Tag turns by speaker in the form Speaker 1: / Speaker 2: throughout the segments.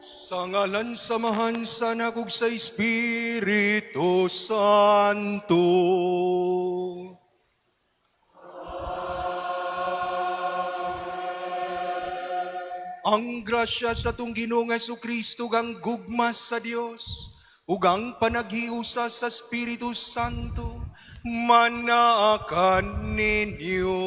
Speaker 1: Sa ngalan samahan sa nakug sa Espiritu Santo. Ang grasya sa atong Ginoong Jesucristo kang gugma sa Dios ug ang panaghiusa sa Espiritu Santo manaakan ninyo.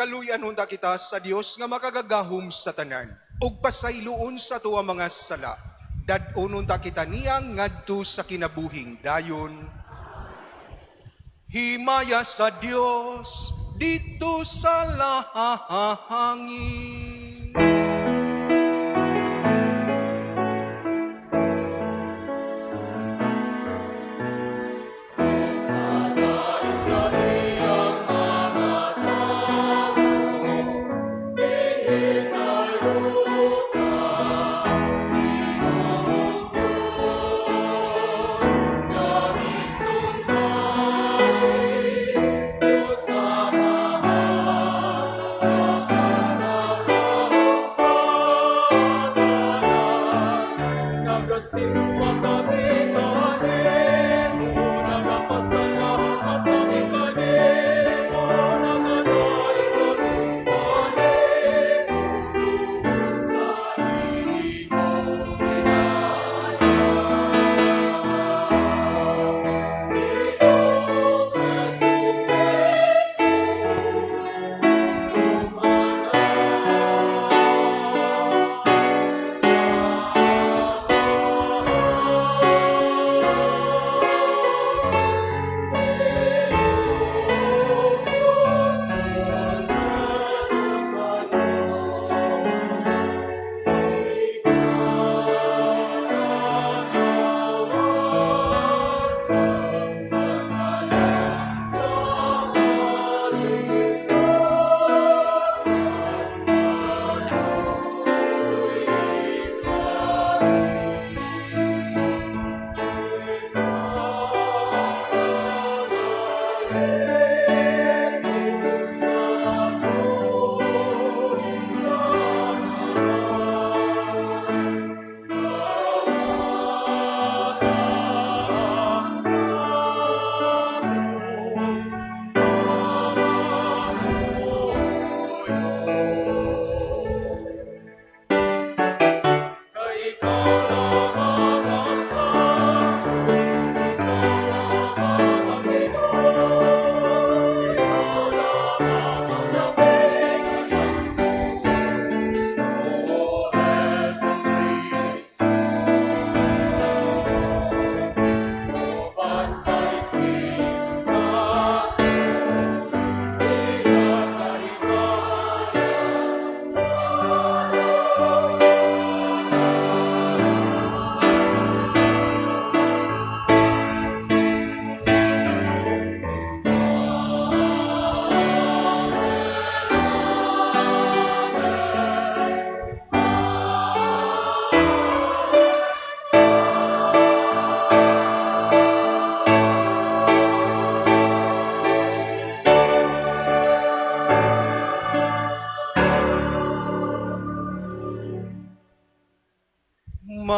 Speaker 1: Kaluyan unta kita sa Dios nga makagagahom sa tanan ug pasayloon sa tuwa mga sala. Dad-on unta kita niyang ngadto sa kinabuhing dayon. Himaya sa Dios dito sa lahangin.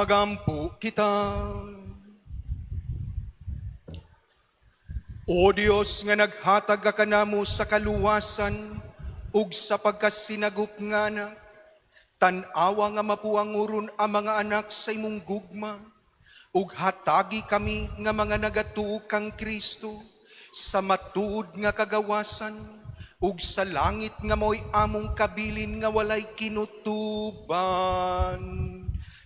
Speaker 1: Magampo kita. O Dios nga naghatag ka kanamo sa kaluwasan ug sa pagkasinagop nga na, tan-awa nga mapuanguron ang mga anak sa imong gugma, ug hatagi kami nga mga nagatuo kang Kristo sa matuod nga kagawasan, ug sa langit nga mo'y among kabilin nga walay kinutuban.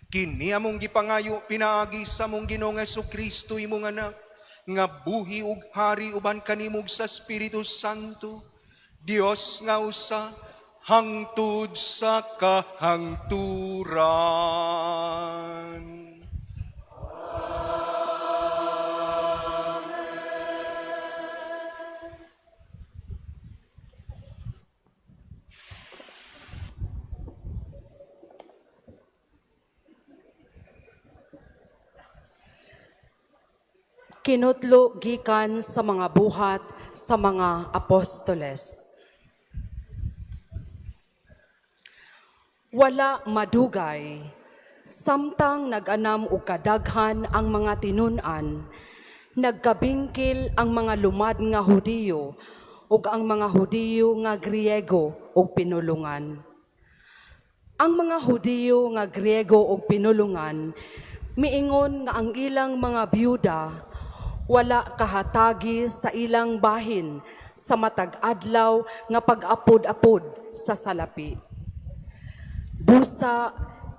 Speaker 1: Kini among gipangayo pinaagi sa mong Ginoong Jesucristo imong anak, nga buhi ug hari uban kanimog sa Espiritu Santo, Dios nga usa, hangtod sa kahangturan.
Speaker 2: Kinutlo gikan sa mga buhat sa mga apostoles. Wala madugay, samtang nag-anam og kadaghan ang mga tinun-an, nagkabingkil ang mga lumad nga Hudiyo ug ang mga Hudiyo nga Griego ug pinulungan. Ang mga Hudiyo nga Griego ug pinulungan miingon nga ang ilang mga byuda wala kahatagi sa ilang bahin sa matag adlaw nga pag-apod-apod sa salapi. Busa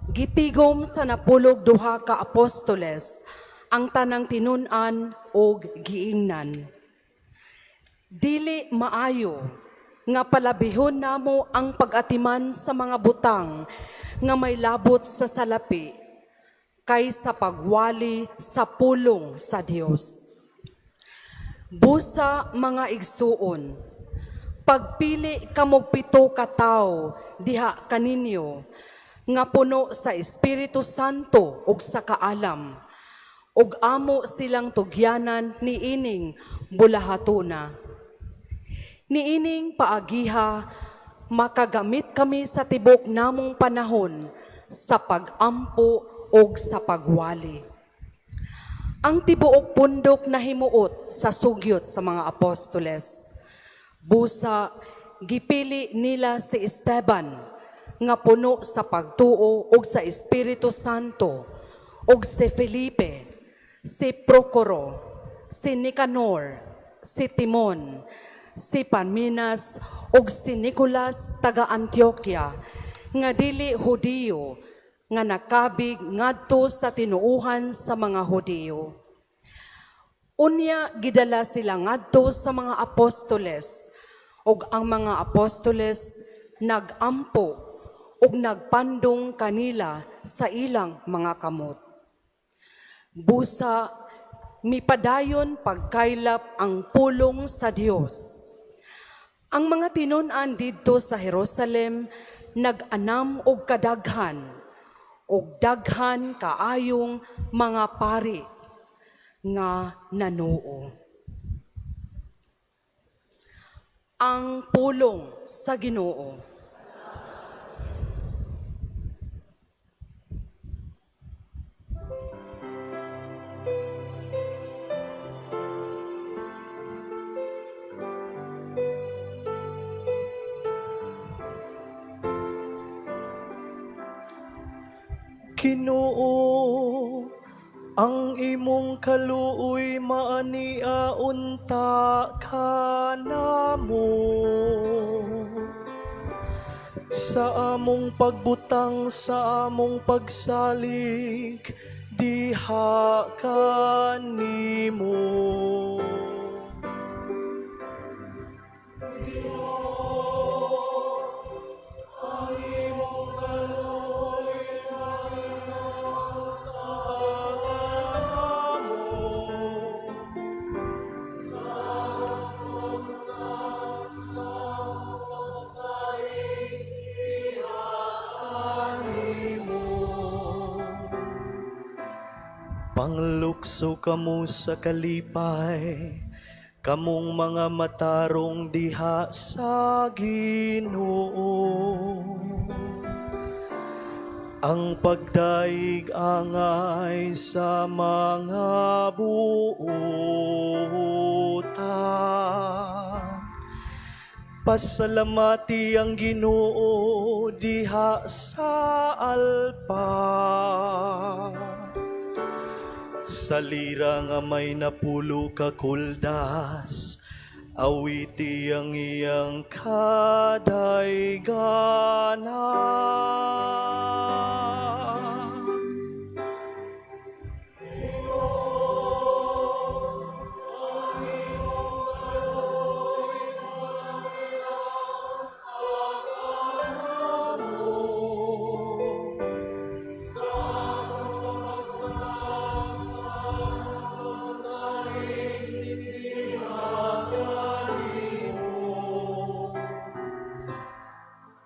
Speaker 2: gitigom sa napulog duha ka apostoles ang tanang tinun-an og giingnan. Dili maayo nga palabihon namo ang pag-atiman sa mga butang nga may labot sa salapi kaysa pagwali sa pulong sa Dios. Busa mga igsuon, pagpili kamog pito ka tawo diha kaninyo nga puno sa Espiritu Santo ug sa kaalam, ug amo silang tugyanan niining bulahatuna. Niining paagiha, makagamit kami sa tibok namong panahon sa pag-ampo ug sa pagwali. Ang tibuok pundok na himuot sa sugyot sa mga apostoles. Busa, gipili nila si Esteban, nga puno sa pagtuo ug sa Espiritu Santo, ug si Felipe, si Procoro, si Nicanor, si Timon, si Parmenas, ug si Nicolas taga Antioquia, nga dili Hudiyo, nga nakabig ngadto sa tinuuhan sa mga Hudiyo. Unya gidala sila ngadto sa mga apostoles, ug ang mga apostoles nagampo ug nagpandong kanila sa ilang mga kamot. Busa mipadayon pagkaylap ang pulong sa Dios. Ang mga tinun-an didto sa Jerusalem nag-anam og kadaghan ug daghan kaayong mga pari nga nanuo. Ang pulong sa Ginoo.
Speaker 3: Ginoo, ang imong kaluoy maania unta kanamo. Sa among pagbutang, sa among pagsalig, diha kanimo. Panglukso kamo sa kalipay, kamong mga matarong diha sa Ginoo. Ang pagdaig angay sa mga buutan. Pasalamati ang Ginoo diha sa alpa. Sa lira nga may napulo ka kuldas, awiti ang iyang kadayganan.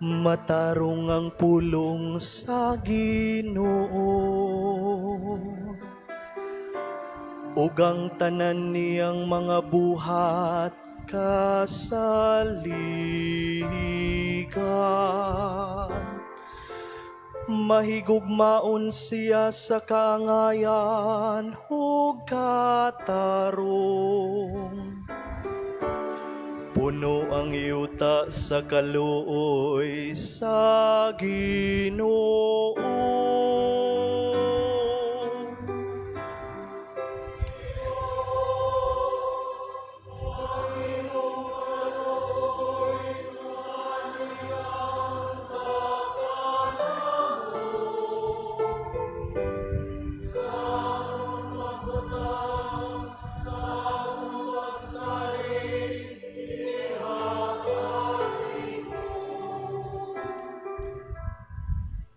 Speaker 3: Matarong ang pulong sa Ginoo, ug ang tanan niyang mga buhat kasaligan. Mahigugmaon siya sa kaangayan ug katarong. Puno ang yuta sa kaluoy sa Ginoo.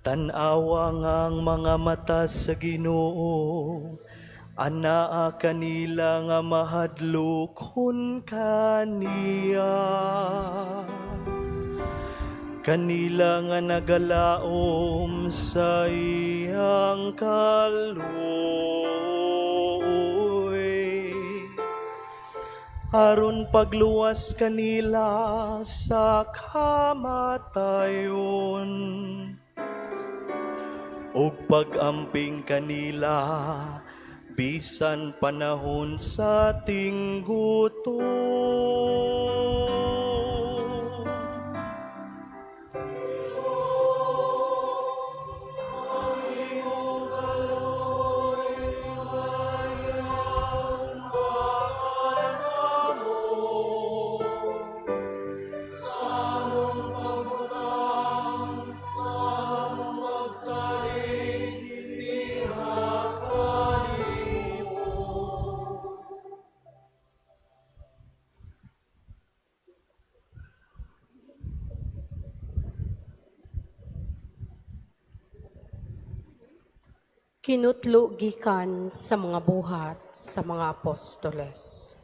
Speaker 3: Tanawa ngang mga mata sa Ginoo, anaa kanila nga mahadlokon kaniya. Kanila nga nagalaom sa iyang kaluoy. Aron pagluwas kanila sa kamatayon. O pag-amping kanila, bisan panahon sa tingguto.
Speaker 4: Kinutlo gikan sa mga buhat sa mga apostoles.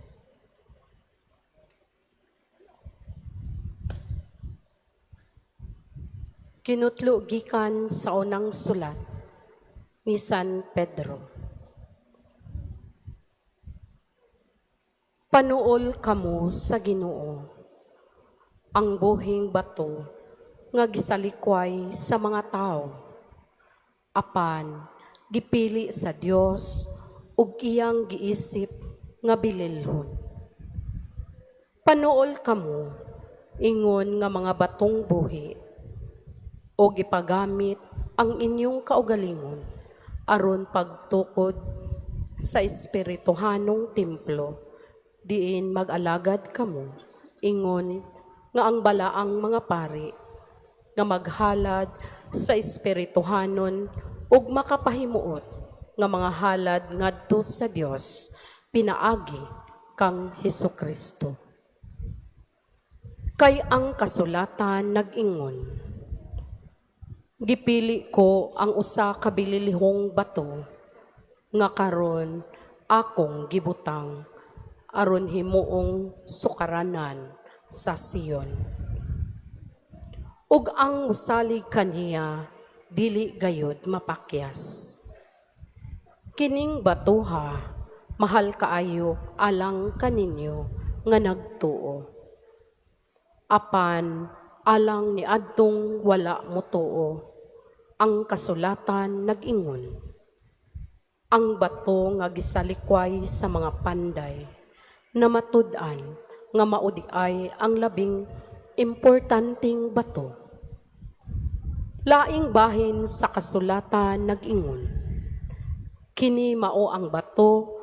Speaker 4: Kinutlo gikan sa unang sulat ni San Pedro. Panuol kamo sa Ginoo, ang buhing bato nga gisalikway sa mga tao, apan gipili sa Dios ug iyang giisip nga bililhon. Panuol kamo ingon nga mga batong buhi o ipagamit ang inyong kaugalingon aron pagtukod sa espirituhanong templo diin mag-alagad kamo ingon nga ang balaang mga pari nga maghalad sa espirituhanon ug makapahimuot nga mga halad ngadto sa Dios pinaagi kang Hesukristo. Kay ang kasulatan nag-ingon, gipili ko ang usa ka bililihong bato nga karon akong gibutang aron himuong sukaranan sa Sion. Ug ang musalig kaniya dili gayud mapakyas. Kining batuha mahal kaayo alang kaninyo nga nagtuo. Apan alang ni adtong wala motuo, ang kasulatan nag-ingon. Ang bato nga gisalikway sa mga panday, na matud-an nga maudi ay ang labing importanteng bato. Laing bahin sa kasulatan nag-ingon. Kini mao ang bato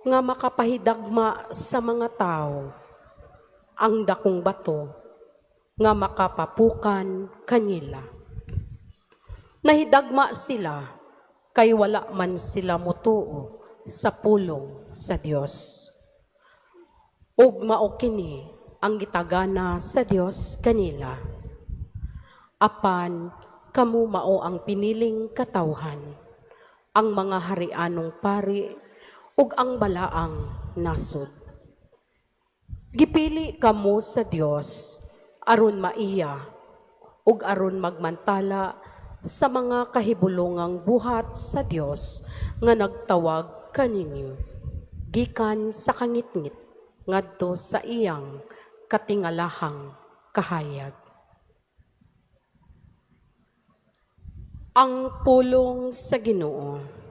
Speaker 4: nga makapahidagma sa mga tao. Ang dakong bato nga makapapukan kanila. Nahidagma sila kay wala man sila motuo sa pulong sa Dios. Ug mao kini ang gitagana sa Dios kanila. Apan kamo mao ang piniling katawhan, ang mga harianong pari ug ang balaang nasod. Gipili kamo sa Dios aron maiya ug aron magmantala sa mga kahibulongang buhat sa Dios nga nagtawag kaninyo gikan sa kangitngit ngadto sa iyang katingalahang kahayag. Ang pulong sa Ginoo.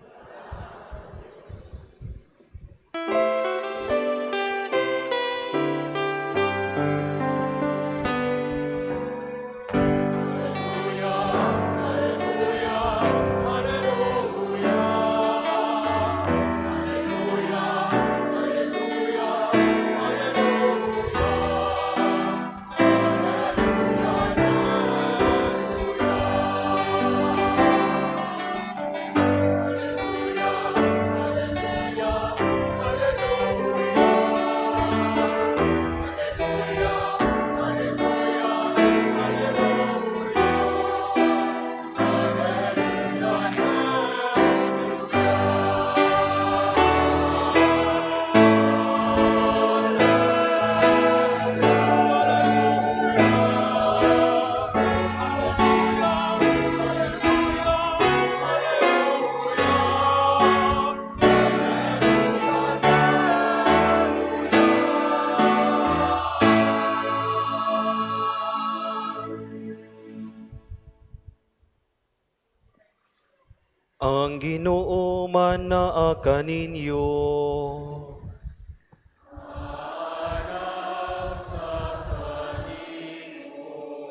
Speaker 3: Ang Ginoo manaa kaninyo.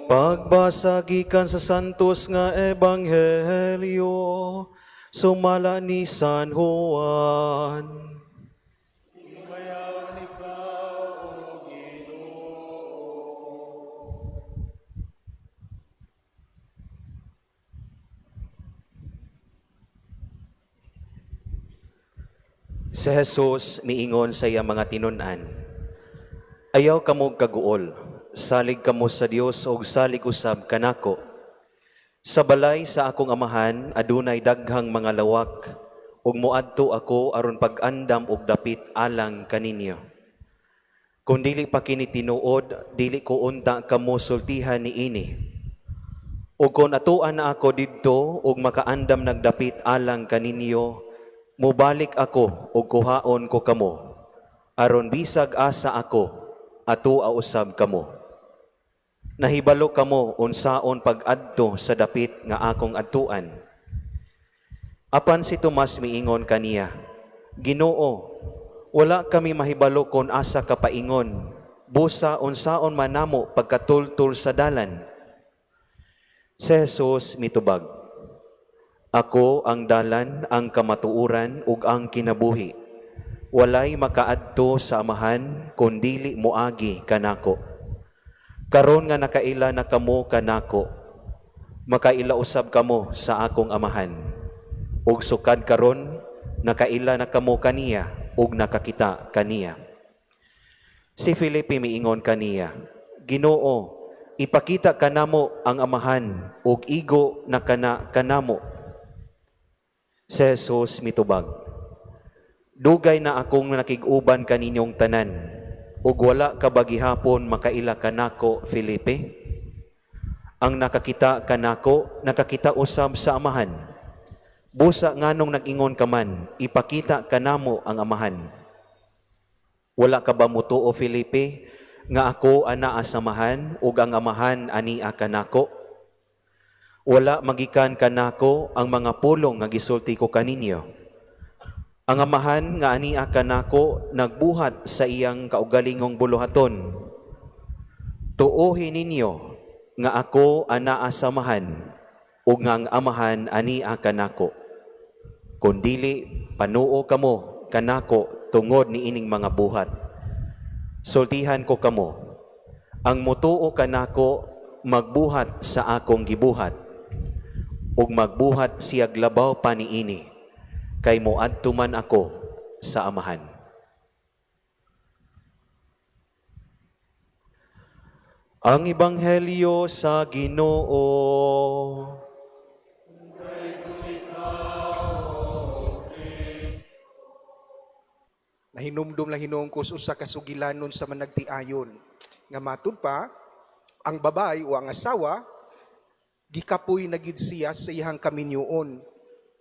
Speaker 3: Pagbasa gikan sa santos nga ebanghelyo sumala ni San Juan. Si Jesus miingon sa iya mga tinunan, ayaw kamo kaguol, salig kamo sa Dios og salig usab kanako. Sa balay sa akong amahan adunay daghang mga lawak, ug moadto ako aron pag-andam og dapit alang kaninyo. Kung dili pa kini tinuod, dili ko unta kamo sultihan niini. Ug kung atuan na ako didto ug makaandam nagdapit alang kaninyo, mubalik ako ug kuhaon ko kamo, aron bisag asa ako, atua usab kamo. Nahibalo kamo unsaon pag-adto sa dapit nga akong adtuan. Apan si Tomas miingon kaniya, Ginoo, wala kami mahibalo kon asa ka paingon, busa unsaon man namo pagkatultul sa dalan. Si Jesus mitubag, Ako ang dalan, ang kamatuuran, ug ang kinabuhi. Walay makaadto sa amahan, kundili moagi kanako. Karon nga nakaila na kamo kanako, makaila usab kamo sa akong amahan. Ug sukad karon, nakaila na kamo kaniya, ug nakakita kaniya. Si Felipe miingon kaniya, Ginoo, ipakita kanamo ang amahan, ug igo na kanamo. Si Jesus mitubag, dugay na akong nakig-uban kaninyong tanan, ug wala ka ba gihapon makaila kanako, Felipe? Ang nakakita kanako, nakakita usab sa amahan. Busa nganong nag-ingon ka man, ipakita kanamo ang amahan. Wala ka ba mutuo, Felipe, nga ako anaa sa amahan, ug ang amahan ania kanako? Wala magikan kanako ang mga pulong nga gisulti ko kaninyo. Ang amahan nga ania kanako nagbuhat sa iyang kaugalingong buluhaton. Tuohin ninyo nga ako anaa sa amahan, ug nga ang amahan ania kanako. Kundili panuo kamo kanako tungod ni ining mga buhat. Sultihan ko kamo, ang mutuo kanako magbuhat sa akong gibuhat, ug magbuhat siyag labaw pa niini, kay moadto man ako sa amahan. Ang Ebanghelyo sa Ginoo.
Speaker 1: Nahinumdum lang hinungkos usa ka sugilanon sa managtiayon. Nga matud pa, ang babay o ang asawa, gikapoy na gid siya sa iyang kaminyoon.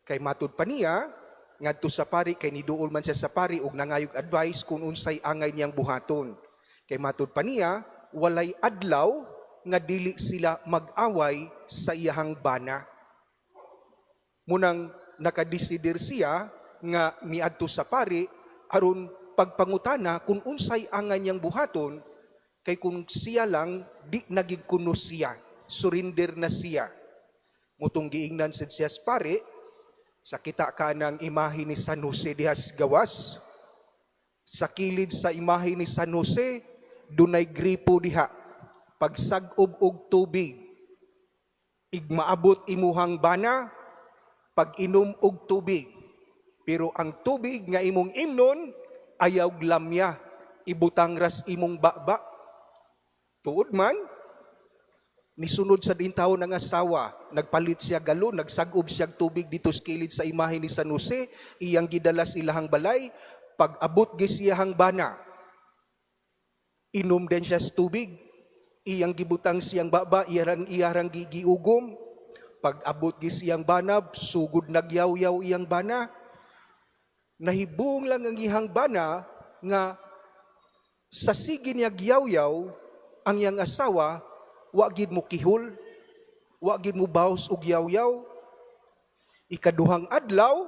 Speaker 1: Kay matud pa niya, ngadto sa pari, kay niduol man siya sa pari ug nangayog advice kung unsay angay niyang buhaton. Kay matud pa niya, walay adlaw nga dili sila mag-away sa iyang bana. Munang nakadesider siya nga miadto sa pari aron pagpangutana kung unsay angay niyang buhaton, kay kung siya lang di nagigkuno siya, surrender na siya. Mutong giingnan siya sa pari, sa kita ka ng imahe ni San Jose dihas gawas, sa kilid sa imahe ni San Jose, dunay gripo diha, pagsag-ob og tubig, igmaabot imuhang bana, pag-inom og tubig. Pero ang tubig nga imong imnon, ayaw glamya, ibutang ras imong baba. Tuod man, nisunod sa dintaw ng asawa, nagpalit siya galon, nagsag-ob siya tubig dito sa kilid sa imahe ni San Jose, iyang gidalas ilahang balay, pag-abot gisiyahang bana, inom din siya sa tubig, iyang gibutang siyang baba, iyarang giugom, pag-abot gisiyang bana, sugod nagyaw-yaw iyang bana, nahibong lang ang ihang bana nga sa sige niya giyaw-yaw ang iyang asawa, wa gid mo kihol, wa gid mo baos og yaw-yaw. Ikaduhang adlaw,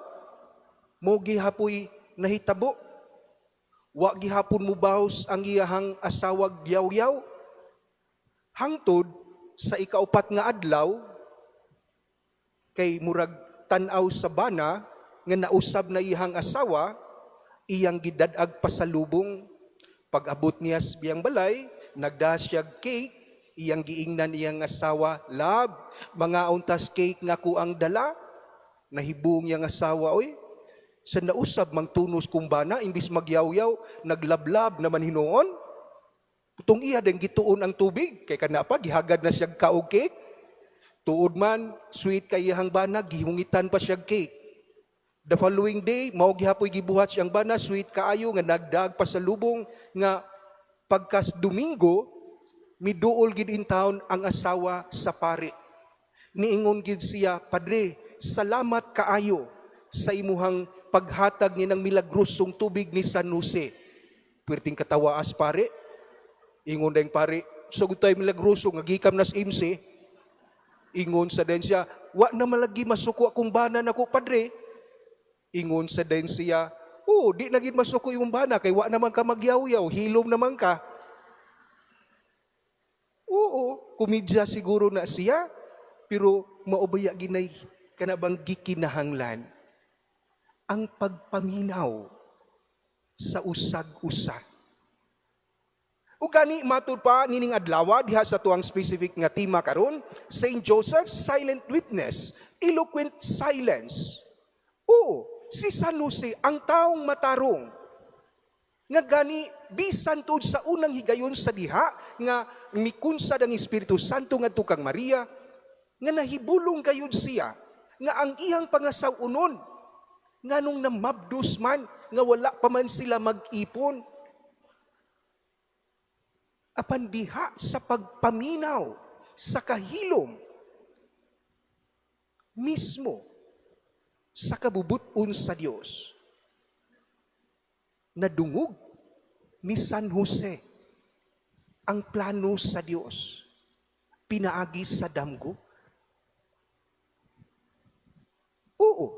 Speaker 1: mo gihapoy nahitabo, wa gihapon mo baos ang iyahang asawa yaw-yaw. Hangtod sa ikaupat nga adlaw, kay murag tan-aw sa bana, nga nausab na ihang asawa, iyang gidadag pasalubong. Pag-abot niya sa biyang balay, nagdas siya cake, iyang giingnan iyang asawa, love, mga untas cake nga ko ang dala. Nahibong iyang asawa, oy, sa nausab mang tunos kumbana, imbis magyaw-yaw, naglablab naman hinoon. Putong iya din gituon ang tubig, kay kanapa, gihagad na siya kaog cake. Tuod man, sweet kay iyang bana, gihungitan pa siya cake. The following day, mao gihapoy gibuhat siyang bana, sweet kaayo nga nagdag pasalubong nga pagkas Domingo, miduol gid in town ang asawa sa pari. Niingon gid siya, Padre, salamat kaayo sa imuhang paghatag ni ng milagrosong tubig ni San Jose. Pwedeng katawaas pare. Ingon dayong pare, sugod tayo milagroso nga gikam nas imse. Ingon sa den siya, wa na malagi masuko akong bana nako, Padre. Ingon sa den siya, di naging masuko yung bana, kay wa naman ka magyaw-yaw, hilom naman ka. Oo, kumidya siguro na siya, pero maubaya ginay kanabang gikinahanglan ang pagpaminaw sa usag-usa. O gani matud pa nining adlaw diha sa tuang specific nga tema karon, Saint Joseph, silent witness, eloquent silence. Oo, si San Jose ang taong matarong nga gani bisan tud sa unang higayon sa diha nga mikunsad ang Espiritu Santo ngadto kang Maria, nga nahibulong gayud siya nga ang iyang pangasawunon nganong namabdos man nga wala pa man sila mag-ipon, apan diha sa pagpaminaw sa kahilom mismo sa kabubuton sa Dios, nadungog ni San Jose ang plano sa Dios pinaagi sa damgo. Oo,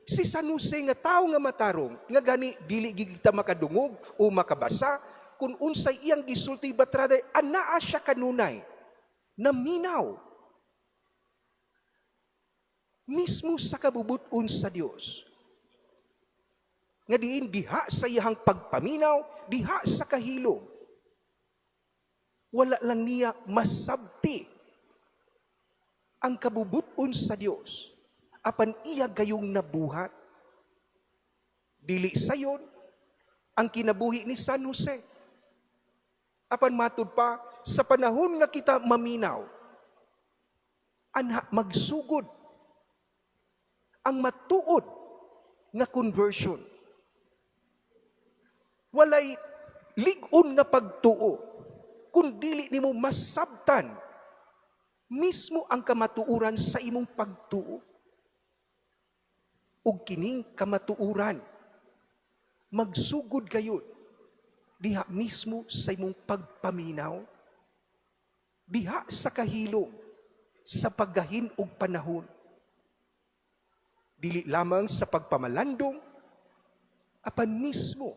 Speaker 1: si San Jose nga tao nga matarong nga gani dili gid kita makadungog o makabasa kung unsay iyang gisulti, but rather anaa siya kanunay na minaw mismo sa kabubuton sa Dios. Nga diin diha sa iyang pagpaminaw, diha sa kahilom, wala lang niya masabti ang kabubuton sa Dios apan iya gayong nabuhat. Dili sayon ang kinabuhi ni San Jose. Apan matud pa, sa panahon nga kita maminaw, anha magsugod ang matuod nga conversion. Walay lig-on nga pagtuo, kung dili nimo masabtan mismo ang kamatuuran sa imong pagtuo. Ug kining kamatuuran magsugod gayud diha mismo sa imong pagpaminaw, diha sa kahilom, sa paggahin og panahon. Dili lamang sa pagpamalandong, apan mismo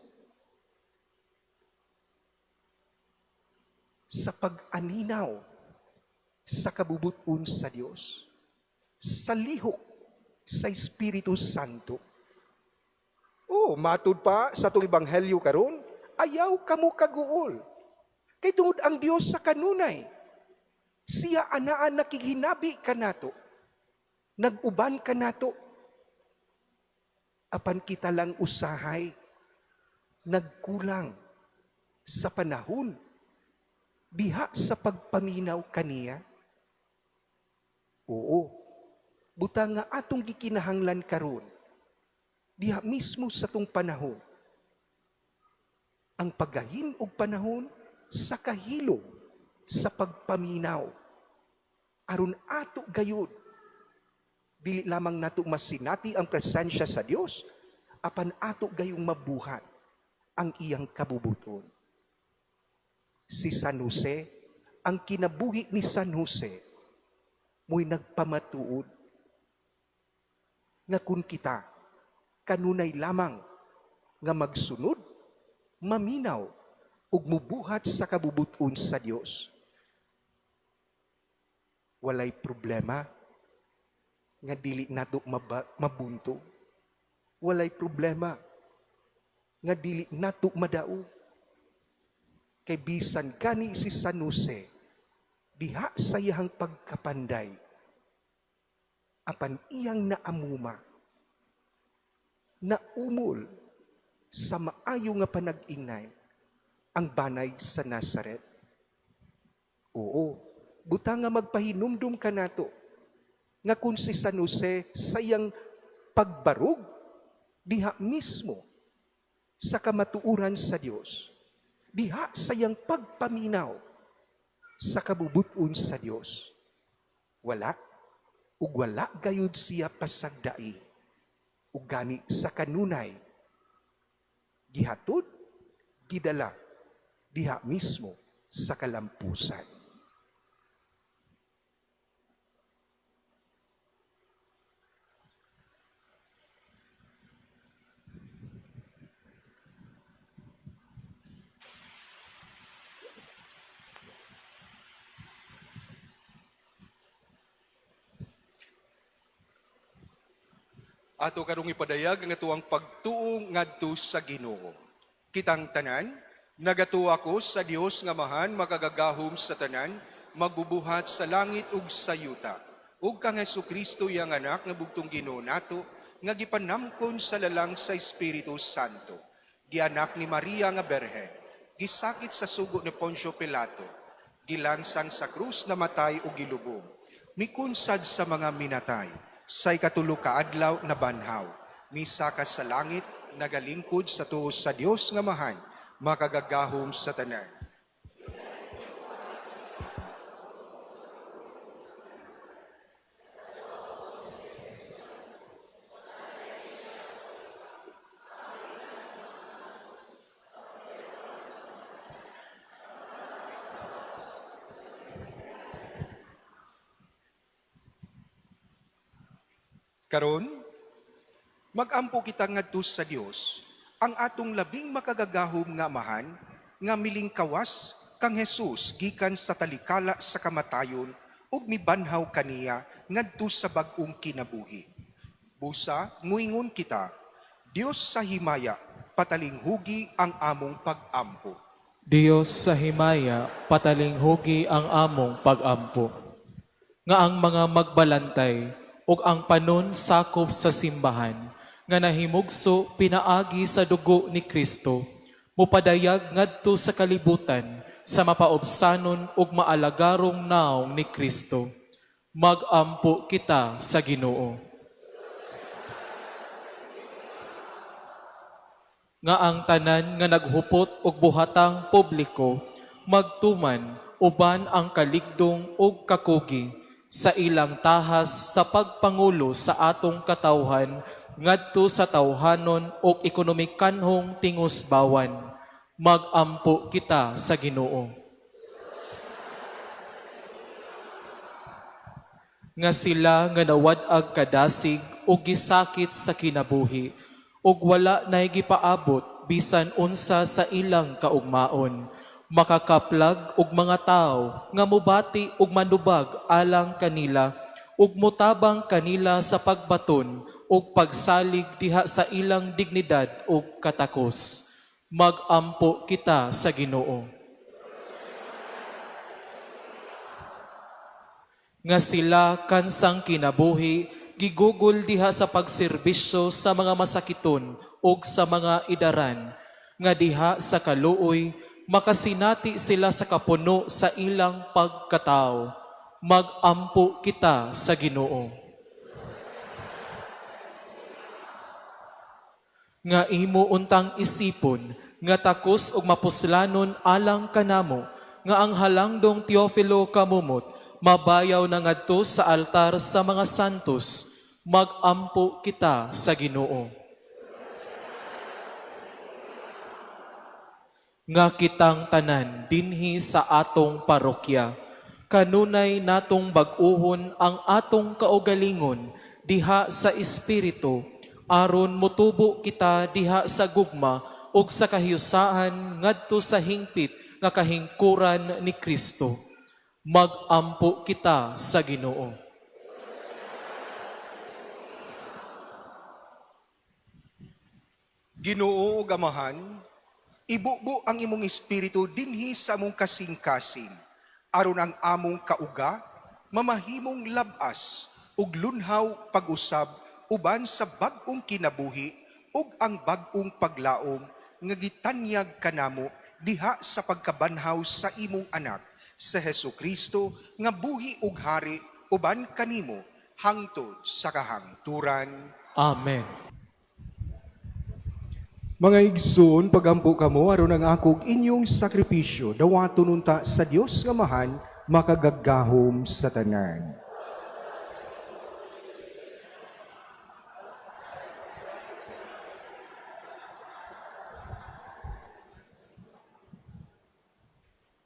Speaker 1: sa pag-aninaw sa kabubuton sa Dios, sa lihok sa Espiritu Santo. Oh, matud pa sa itong ebanghelyo karon, ayaw kamo kaguol. Kay tungod ang Dios sa kanunay, siya anaan nakihinabi ka nato, nag-uban ka nato, apan kita lang usahay, nagkulang sa panahon, diha sa pagpaminaw kaniya. Oo, buta nga atong gikinahanglan karon, diha mismo sa tong panahon, ang paggahin og panahon sa kahilom, sa pagpaminaw, aron ato gayud dili lamang nato masinati ang presensya sa Dios, apan ato gayong mabuhat ang iyang kabubuton. Si San Jose, ang kinabuhi ni San Jose, mo'y nagpamatuod nga kun kita kanunay lamang nga magsunod, maminaw, ug mubuhat sa kabubuton sa Dios, walay problema nga dili nato mabunto. Walay problema nga dili nato madao. Kay bisan kani si San Jose, diha sa iyang pagkapanday, apan iyang naamuma, naumol sa maayo nga panag-ingay ang banay sa Nazaret. Oo, buta nga magpahinumdum ka nato nga kung si San Jose sa iyang pagbarog diha mismo sa kamatuuran sa Dios, diha sa iyang pagpaminaw sa kabubuton sa Dios, wala ug wala gayud siya pasagdai ug gani sa kanunay gihatod, gidala diha mismo sa kalampusan. Ato karong ipadayag ang atuang pagtuo ngadto sa Ginoo. Kitang tanan, nagatuo ako sa Dios nga mahan makagagahom sa tanan, magbubuhat sa langit ug sa yuta. Ug kang Hesukristo yang anak nga bugtong Ginoo nato, nga gipanamkon sa lalang sa Espiritu Santo. Gianak ni Maria nga Berhen, gisakit sa sugo ni Poncio Pilato, gilansang sa krus na matay o gilubong, mikunsad sa mga minatay, sa ikatulo ka adlaw na banhaw, misaka sa langit, nagalingkod sa tuos sa Dios nga mahan, makagagahom sa tanan. Karon, magampo kita ngadto sa Dios, ang atong labing makagagahom nga amahan, nga miling kawas kang Jesus gikan sa talikala sa kamatayon ug mibanhaw kaniya ngadto sa bag-ong kinabuhi. Busa, nguingon kita, Dios sa himaya, patalinghugi ang among pag-ampo.
Speaker 5: Diyos sa himaya, patalinghugi ang among pag-ampo. Nga ang mga magbalantay, ug ang panon sakop sa simbahan, nga nahimugso pinaagi sa dugo ni Kristo, mupadayag ngadto sa kalibutan, sa mapaobsanon ug maalagarong naong ni Kristo. Magampo kita sa Ginoo. Nga ang tanan nga naghupot og buhatang publiko, magtuman uban ang kaligdong ug kakugi, sa ilang tahas sa pagpangulo sa atong katawhan ngadto sa tawhanon o ekonomikanhong tingusbawan. Magampo kita sa Ginoo. Nga sila nga nawadag kadasig o gisakit sa kinabuhi ug wala nay gipaabot bisan unsa sa ilang kaugmaon, makakaplag og mga tao nga mubati og manubag alang kanila ug mutabang kanila sa pagbaton ug pagsalig diha sa ilang dignidad ug katakos. Magampo kita sa Ginoo. Nga sila kansang kinabuhi gigugol diha sa pagserbisyo sa mga masakiton ug sa mga idaran, nga diha sa kaluoy makasinati sila sa kapuno sa ilang pagkatao. Magampo kita sa Ginoo. Nga imo untang isipon, nga takos og mapuslanon alang kanamo, nga ang halangdong Teofilo kamumot, mabayaw na ngadto sa altar sa mga santos. Magampo kita sa Ginoo. Nga kitang tanan dinhi sa atong parokya, kanunay natong bag-uhon ang atong kaugalingon diha sa Espiritu, aron motubo kita diha sa gugma ug sa kahiusahan ngadto sa hingpit nga kahingkuran ni Kristo. Magampo kita sa Ginoo.
Speaker 1: Ginoo ug Amahan, ibubo ang imong espiritu dinhi sa among kasing-kasing, aron ang among kauga mamahimong labas ug lunhaw pag-usab uban sa bag-ong kinabuhi ug ang bag-ong paglaom nga gitanyag kanamo diha sa pagkabanhaw sa imong anak sa Hesukristo nga buhi ug hari uban kanimo hangtod sa kahangturan.
Speaker 5: Amen.
Speaker 1: Mga igsoon, pagampo kamo aron ang akog inyong sakripisyo dawaton unta sa Dios nga mahan makagagahom sa tanan.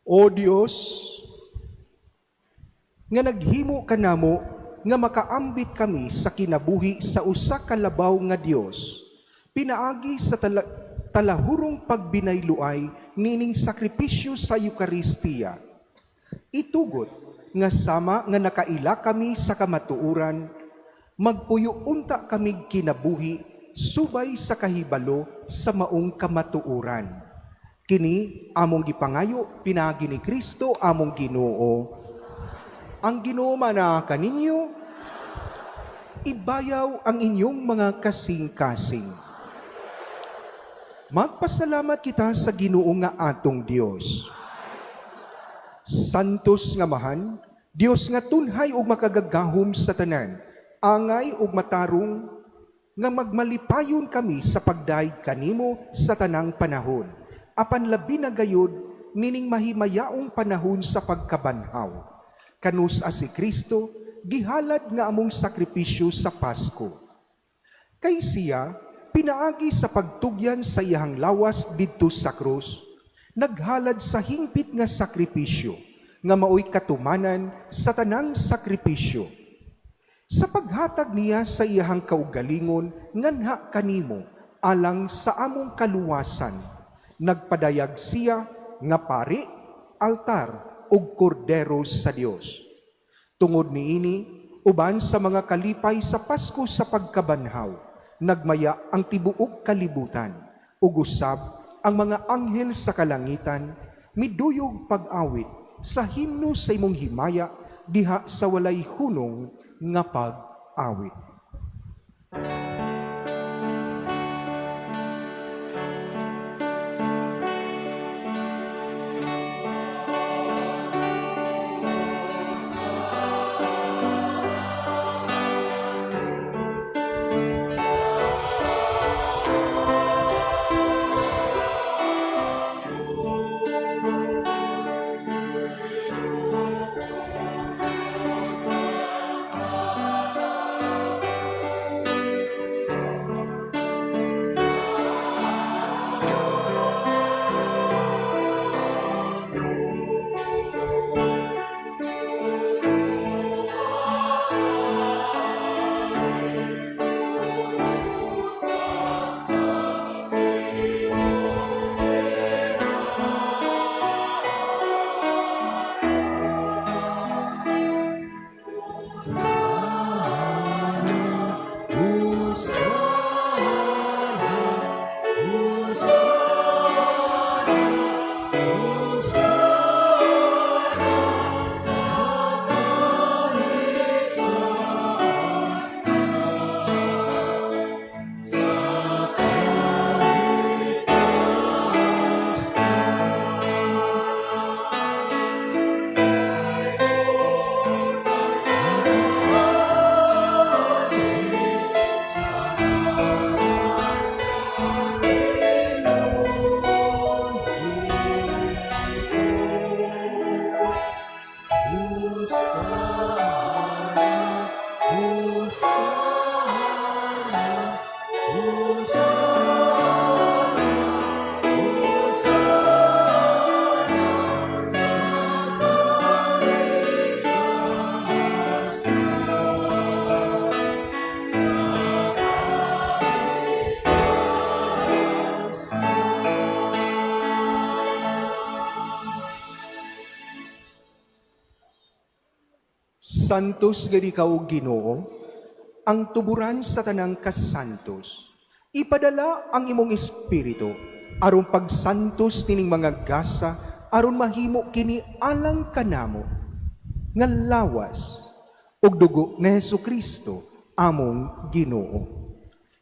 Speaker 1: O Dios, nga naghimo kanamo nga makaambit kami sa kinabuhi sa usa ka labaw nga Dios, pinaagi sa talahurong pagbinayluay nining sakripisyo sa Eukaristiya. Itugot nga sama nga nakaila kami sa kamatuuran, Magpuyo unta kamig kinabuhi, subay sa kahibalo sa maong kamatuuran. Kini among gipangayo pinagi ni Kristo among Ginoo. Ang Ginoo mana kaninyo, ibayaw ang inyong mga kasing-kasing. Magpasalamat kita sa Ginoo nga atong Dios. Santos nga mahan, Dios nga tunhay ug makagagahom sa tanan, angay ug matarong nga magmalipayon kami sa pagdaig kanimo sa tanang panahon. Apan labi na gayud nining mahimayaong panahon sa pagkabanhaw. Kanus si Kristo gihalad nga among sakripisyo sa Pasko. Kay siya pinaagi sa pagtugyan sa iyang lawas didto sa krus, naghalad sa hingpit nga sakripisyo nga maoy katumanan sa tanang sakripisyo. Sa paghatag niya sa iyang kaugalingon nganha kanimo alang sa among kaluwasan, nagpadayag siya nga pari, altar ug kordero sa Dios. Tungod niini, uban sa mga kalipay sa Pasko sa pagkabanhaw, nagmaya ang tibuok kalibutan, ug usab ang mga anghel sa kalangitan, miduyog pag-awit sa himno sa imong himaya, diha sa walay hunong nga pag-awit. Santos gadi kao Ginoo, ang tuburan sa tanang kasantos. Ipadala ang imong espiritu aron pagsantos tining mga gasa aron mahimo kini alang kanamo nga lawas ug dugo ni Hesukristo among Ginoo.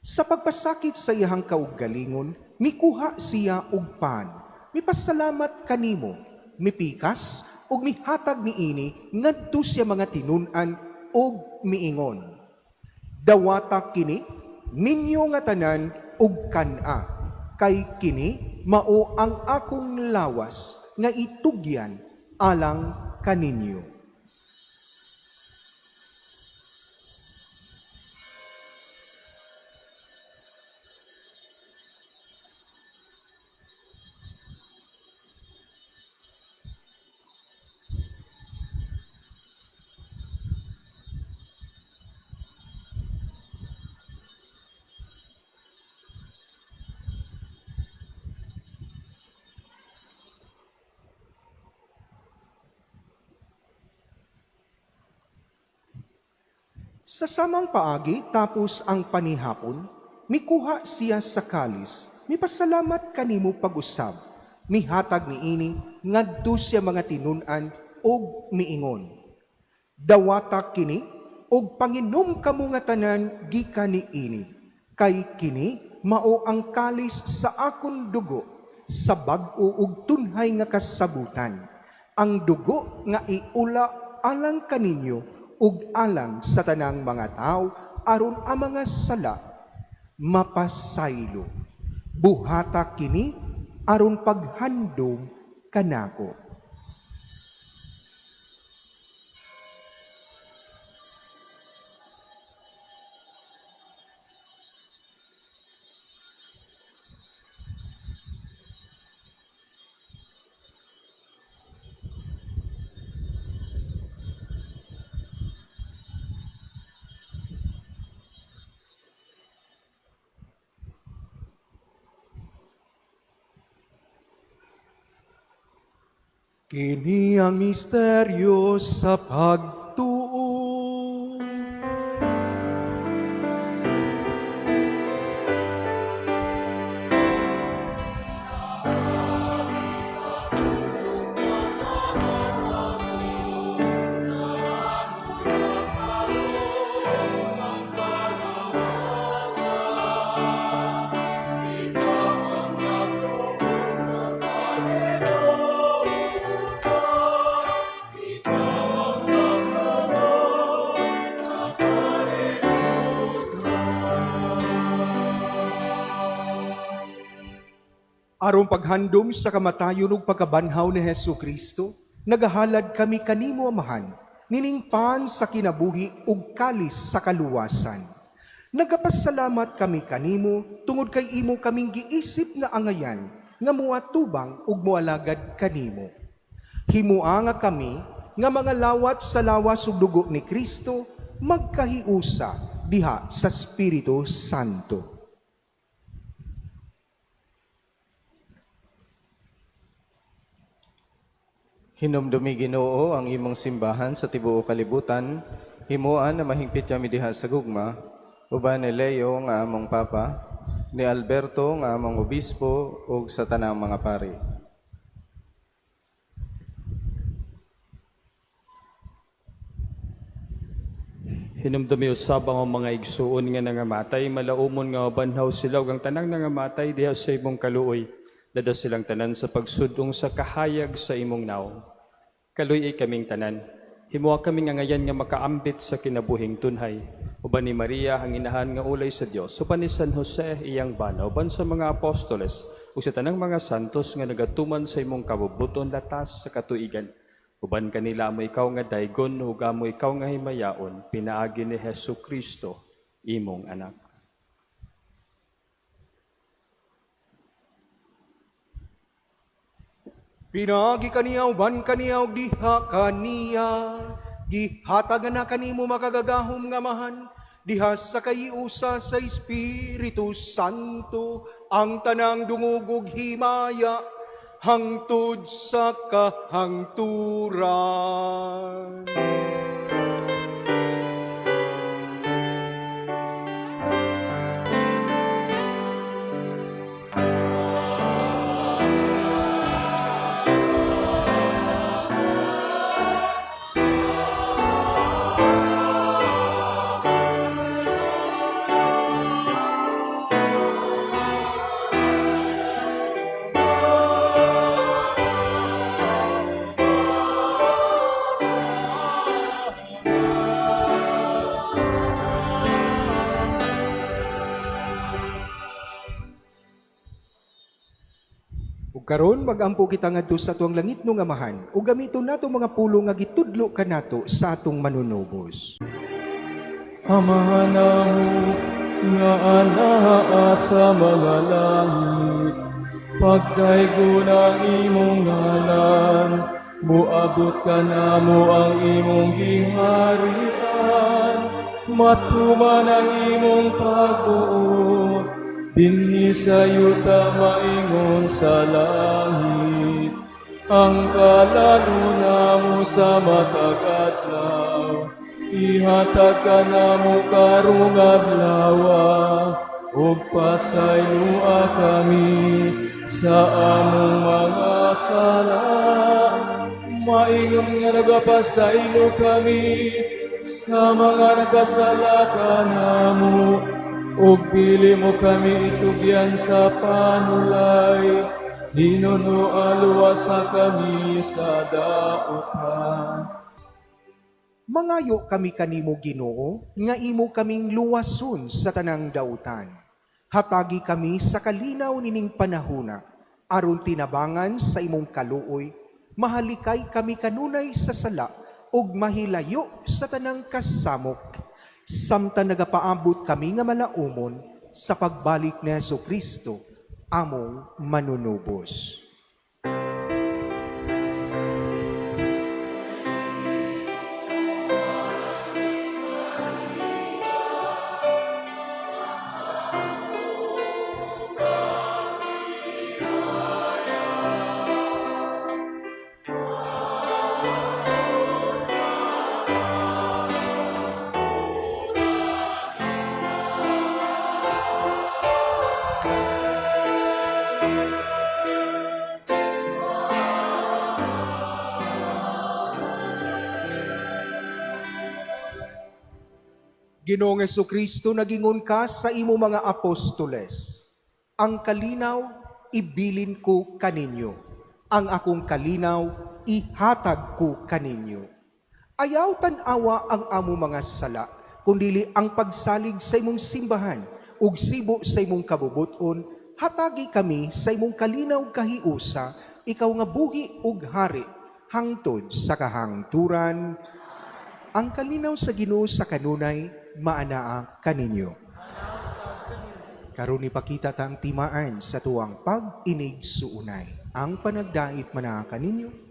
Speaker 1: Sa pagpasakit sa iyang kaugalingon, mikuha siya og pan, mipasalamat kanimo, mipikas ug mihatag niini ngadto siya mga tinunan ug miingon. Dawata kini ninyo nga tanan ug kana, kay kini mao ang akong lawas nga itugyan alang kaninyo. Sa samang paagi tapos ang panihapon, mikuha siya sa kalis, mipasalamat kanimo pag-usab, mihatag niini ngadto siya mga tinunan og miingon. Dawata kini og panginom kamo nga tanan gikan niini, kay kini mao ang kalis sa akon dugo, sa bag-o ug tunhay nga kasabutan. Ang dugo nga iula alang kaninyo ug alang sa tanang mga tao aron ang mga sala mapasaylo. Buhata kini aron paghandom kanako. Kini ang misteryo sa pagtuo. Aron paghandom sa kamatayon ug pagkabanhaw ni Hesu Kristo, nagahalad kami kanimo amahan, niningpan sa kinabuhi ug kalis sa kaluwasan. Nagapasalamat kami kanimo tungod kay imo kaming giisip nga angayan nga muatubang ug mualagad kanimo. Himua nga kami nga mga lawat sa lawas ug dugo ni Kristo magkahiusa diha sa Espiritu Santo.
Speaker 6: Hinumdumi Ginoo ang imong simbahan sa tibuok kalibutan, himuan na mahingpit kami diha sa gugma, uban ni Leo nga among papa, ni Alberto nga among obispo ug sa tanang mga pari.
Speaker 7: Hinumdumi usab ang mga igsuon nga nangamatay, malaumon nga mabanhaw sila ug ang tanang nangamatay diha sa imong kaluoy. Dada silang tanan sa pagsudong sa kahayag sa imong naw. Kaluy ay kaming tanan. Himuha kaming ngayan nga makaambit sa kinabuhing tunhay. Uban ni Maria ang inahan nga ulay sa Dios. Uban ni San Jose iyang bana. Uban sa mga apostoles ug sa tanang mga santos nga nagatuman sa imong kabubuton latas sa katuigan. Uban kanila mo ikaw nga daygon ug amo ikaw nga himayaon pinaagi ni Hesu Kristo imong anak.
Speaker 1: Pinagi kaniya, uban kaniya, ug diha kaniya. Gihatag na kanimo makagagahom nga mahan, diha sa kaiusa sa Espiritu Santo, ang tanang dungog ug himaya, hangtod sa kahangturan. Karon magampo kita ngadto sa tuang langit no nga mahan ug gamiton nato mga pulo nga gitudlo kanato sa atong manunubos.
Speaker 8: Amahan namo nga anaa sa mga langit, pagdaygon ang imong ngalan, muabot ka namo ang imong giharian, matuman ang imong pagbuot, dinhi sa yuta maingon sa langit, ang kalalo namo sa matag adlaw, Ihatag ka namo karong adlaw, ug pasaynua kami sa among mga sala. Maingon nga nagapasaylo kami sa mga nagkasala kanamo, ug dili mo kami itugyan sa panulay, Ginoo aluwasa kami sa daotan.
Speaker 1: Mangayo kami kanimo Ginoo, nga imo kaming luwason sa tanang dautan. Hatagi kami sa kalinaw nining panahuna, aron tinabangan sa imong kaluoy, mahalikay kami kanunay sa sala, ug mahilayo sa tanang kasamok. Samtang nagapaabot kami nga malaumon sa pagbalik ni Jesucristo, among manunubos. Ginoong Jesucristo, nagingon ka sa imo mga apostoles, ang kalinaw ibilin ko kaninyo, ang akong kalinaw ihatag ko kaninyo. Ayaw tan-awa ang amo mga sala, kundili ang pagsalig sa imong simbahan, ug sibo sa imong kabubuton, hatagi kami sa imong kalinaw kahiusa, ikaw nga buhi ug hari, hangtod sa kahangturan. Ang kalinaw sa Ginoo sa kanunay, maanaa kaninyo. Karon ipakita tang timaan sa tuwang pag-inig suunay. Ang panagdait manaa kaninyo.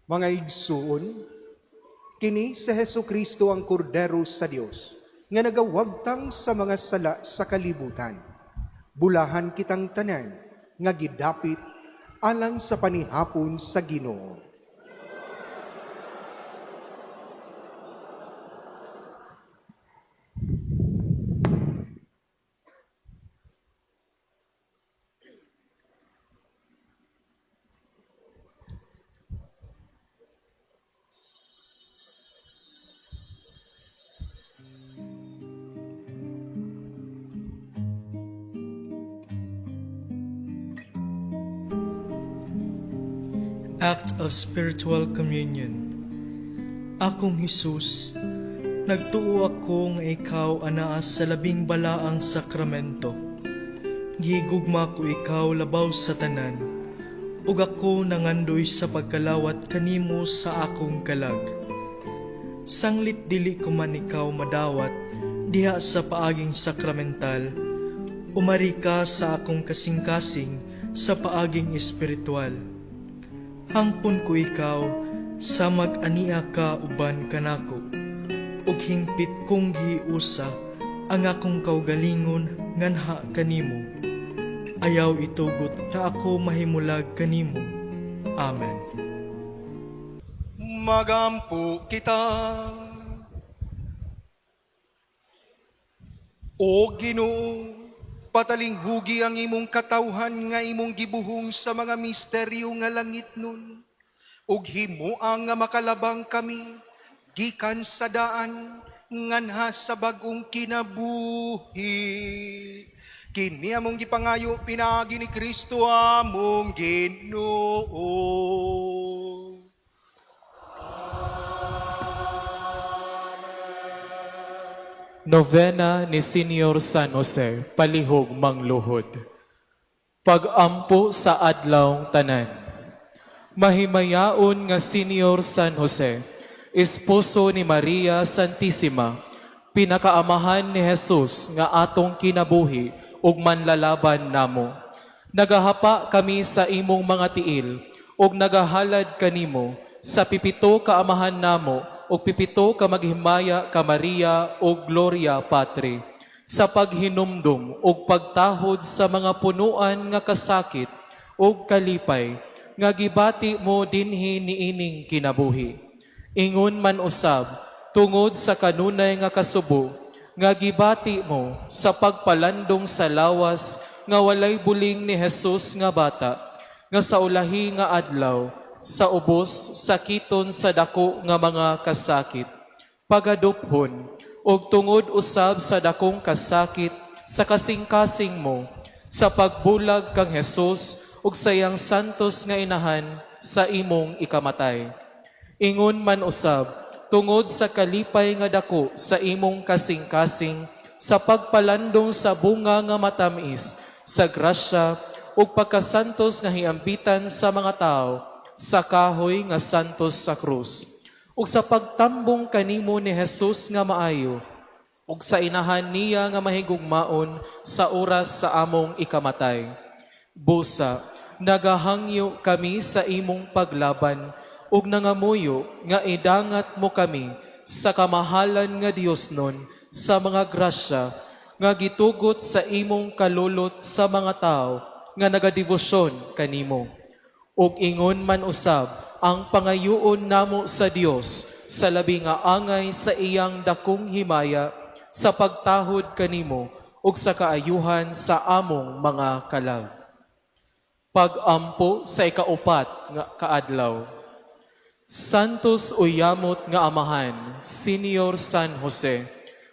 Speaker 1: Mga igsuon, kini sa Jesucristo ang kordero sa Dios, nga nagawagtang sa mga sala sa kalibutan. Bulahan kitang tanan, nga gidapit alang sa panihapon sa Ginoo.
Speaker 9: Act of Spiritual Communion. Akong Hesus, nagtuo ako nga ikaw anaa sa labing balaang sakramento. Gihigugma ko ikaw labaw sa tanan, ug ako nangandoy sa pagkalawat kanimo sa akong kalag. Sanglit dili ko man ikaw madawat diha sa paaging sakramental, umari ka sa akong kasing-kasing sa paaging espiritual. Hangpon ko ikaw sa mag-ania ka uban kanako, ug hingpit kong giusa ang akong kaugalingon nganha kanimo. Ayaw itugot na ako mahimulag kanimo. Amen.
Speaker 1: Magampo kita. O Ginoo, patalinghugi ang imong katawhan nga imong gibuhong sa mga misteryo nga langit nun. Ug himuang nga makalabang kami, gikan sa daan, nganha sa bagong kinabuhi. Kini among gipangayo pinagi ni Kristo among Ginoo.
Speaker 5: Novena ni Senior San Jose, palihog mangluhod. Pagampo sa adlaw tanan. Mahimayaon nga Senior San Jose, esposo ni Maria Santissima, pinakaamahan ni Jesus nga atong kinabuhi ug manlalaban namo. Nagahapa kami sa imong mga tiil ug nagahalad kanimo sa pipito ka amahan namo ug pipito ka maghimaya ka Maria ug Gloria Patri sa paghinumdum ug pagtahod sa mga punuan nga kasakit ug kalipay nga gibati mo dinhi niining kinabuhi. Ingon man usab tungod sa kanunay nga kasubo nga gibati mo sa pagpalandong sa lawas nga walay buling ni Jesus nga bata nga sa ulahi nga adlaw sa ubos sakiton sa dako nga mga kasakit pagaduphon og tungod usab sa dakong kasakit sa kasing-kasing mo sa pagbulag kang Jesus ug sayang santos nga inahan sa imong ikamatay. Ingon man usab tungod sa kalipay nga dako sa imong kasing-kasing sa pagpalandong sa bunga nga matamis sa grasya ug pagkasantos nga hiambitan sa mga tao sa kahoy nga santos sa krus ug sa pagtambong kanimo ni Jesus nga maayo ug sa inahan niya nga mahigugmaon sa oras sa among ikamatay. Busa, nagahangyo kami sa imong paglaban ug nangamuyo nga idangat mo kami sa kamahalan nga Dios nun sa mga grasya nga gitugot sa imong kalulot sa mga tao nga nagadebosyon kanimo. Ug ingon man usab ang pangayuon namo sa Dios sa labi nga angay sa iyang dakong himaya sa pagtahod kanimo ug sa kaayuhan sa among mga kalag. Pagampo sa ikaupat nga kaadlaw. Santos uyamot nga amahan, Senior San Jose,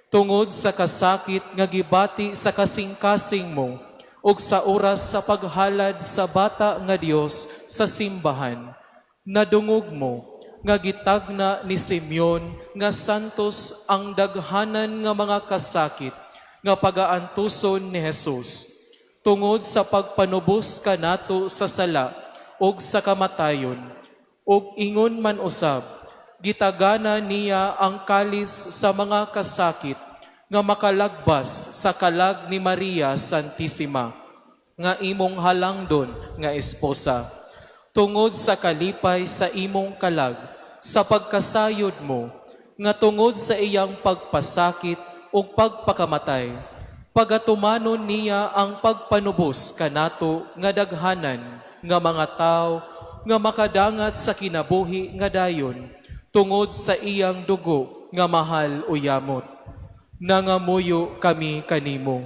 Speaker 5: tungod sa kasakit nga gibati sa kasing-kasing mo ug sa oras sa paghalad sa bata nga Dios sa simbahan, nadungog mo nga gitagna ni Simeon nga santos ang daghanan nga mga kasakit nga pagaantuson ni Jesus tungod sa pagpanubos kanato sa sala ug sa kamatayon. Ug ingon man usab, gitagana niya ang kalis sa mga kasakit nga makalagbas sa kalag ni Maria Santissima, nga imong halangdon nga esposa. Tungod sa kalipay sa imong kalag, sa pagkasayod mo, nga tungod sa iyang pagpasakit o pagpakamatay, pagatumanon niya ang pagpanubos kanato nga daghanan nga mga tao nga makadangat sa kinabuhi nga dayon tungod sa iyang dugo nga mahal uyamot. Nangamuyo kami kanimo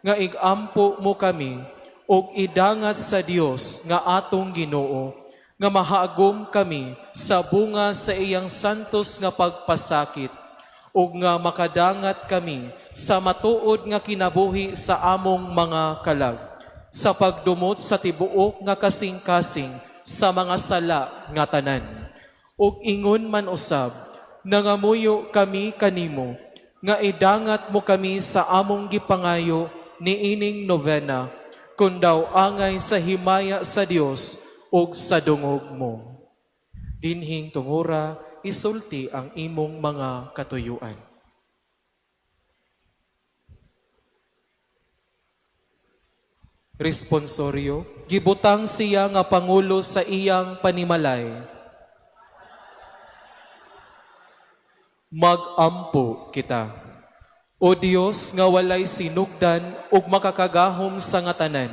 Speaker 5: nga igampo mo kami ug idangat sa Dios nga atong Ginoo nga mahagom kami sa bunga sa iyang santos nga pagpasakit ug nga makadangat kami sa matuod nga kinabuhi sa among mga kalag sa pagdumot sa tibuok nga kasing-kasing sa mga sala nga tanan. Ug ingon man usab, nangamuyo kami kanimo, nga idangat mo kami sa among gipangayo ni ining novena, kung daw angay sa himaya sa Dios ug sa dungog mo. Dinhing tungura, isulti ang imong mga katuyuan. Responsoryo, gibutang siya nga pangulo sa iyang panimalay. Magampo kita. O Dios nga walay sinugdan ug makakagahom sa nga tanan,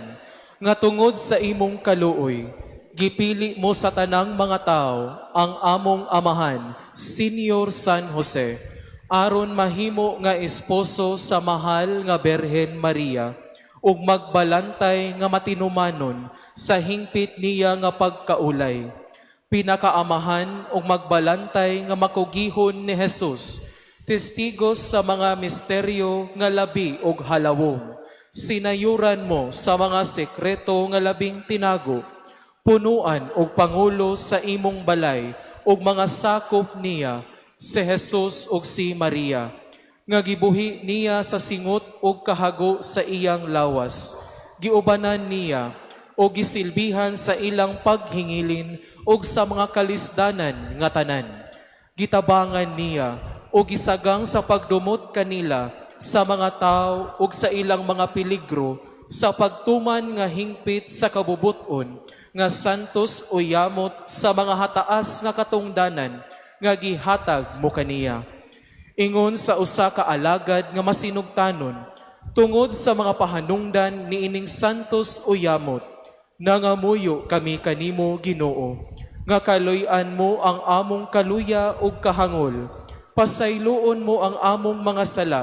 Speaker 5: nga tungod sa imong kaluoy, gipili mo sa tanang mga tao ang among amahan, Senior San Jose, aron mahimo nga esposo sa mahal nga Berhen Maria, ug magbalantay nga matinumanon sa hingpit niya nga pagkaulay. Pinakaamahan ug magbalantay nga makugihon ni Jesus, testigos sa mga misteryo nga labi ug halawom. Sinayuran mo sa mga sekreto nga labing tinago, punuan ug pangulo sa imong balay ug mga sakop niya, si Jesus ug si Maria, nga gibuhi niya sa singot ug kahago sa iyang lawas. Giubanan niya o gisilbihan sa ilang paghingilin ug sa mga kalisdanan nga tanan. Gitabangan niya o gisagang sa pagdumot kanila sa mga tao ug sa ilang mga peligro sa pagtuman nga hingpit sa kabubuton nga santos o yamot sa mga hataas nga katungdanan nga gihatag mo kaniya. Ingon sa usa ka alagad nga masinugtanon, tungod sa mga pahanungdan ni ining santos o yamot, nangamuyo kami kanimo Ginoo, nga kaluy-an mo ang among kaluya ug kahangol, pasayloon mo ang among mga sala,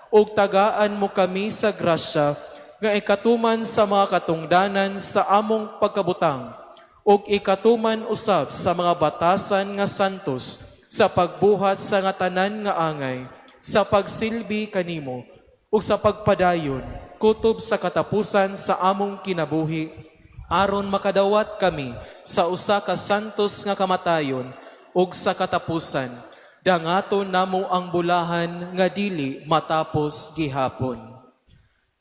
Speaker 5: ug tagaan mo kami sa grasya, nga ikatuman sa mga katungdanan sa among pagkabutang, ug ikatuman usab sa mga batasan nga santos, sa pagbuhat sa nga tanan nga angay, sa pagsilbi kanimo, ug sa pagpadayon, kutob sa katapusan sa among kinabuhi, aron makadawat kami sa usa ka santos nga kamatayon, ug sa katapusan, dangaton namo ang bulahan nga dili matapos gihapon.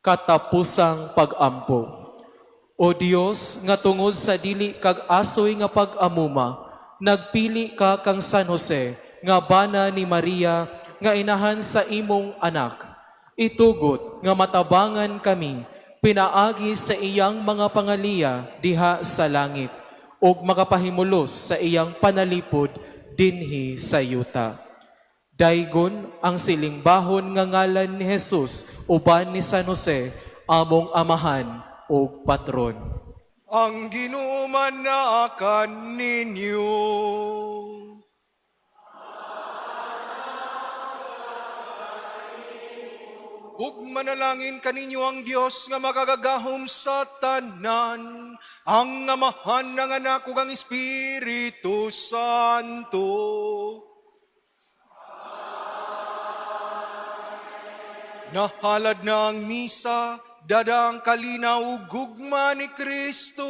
Speaker 5: Katapusang pagampo. O Dios, nga tungod sa dili kag asoy nga pag-amuma, nagpili ka kang San Jose, nga bana ni Maria, nga inahan sa imong anak. Itugot nga matabangan kami, pinaagi sa iyang mga pangaliya diha sa langit, ug makapahimulos sa iyang panalipod dinhi sa yuta. Daygon ang silingbahon nga ngalan ni Jesus uban ni San Jose, among amahan ug patron.
Speaker 1: Ang ginumanakan ninyo. Ug manalangin kaninyo ang Dios nga makagagahom sa tanan, ang amahan ng anak ug ang Espiritu Santo. Nahalad na ang misa, dadang kalinaw ug gugma ni Kristo.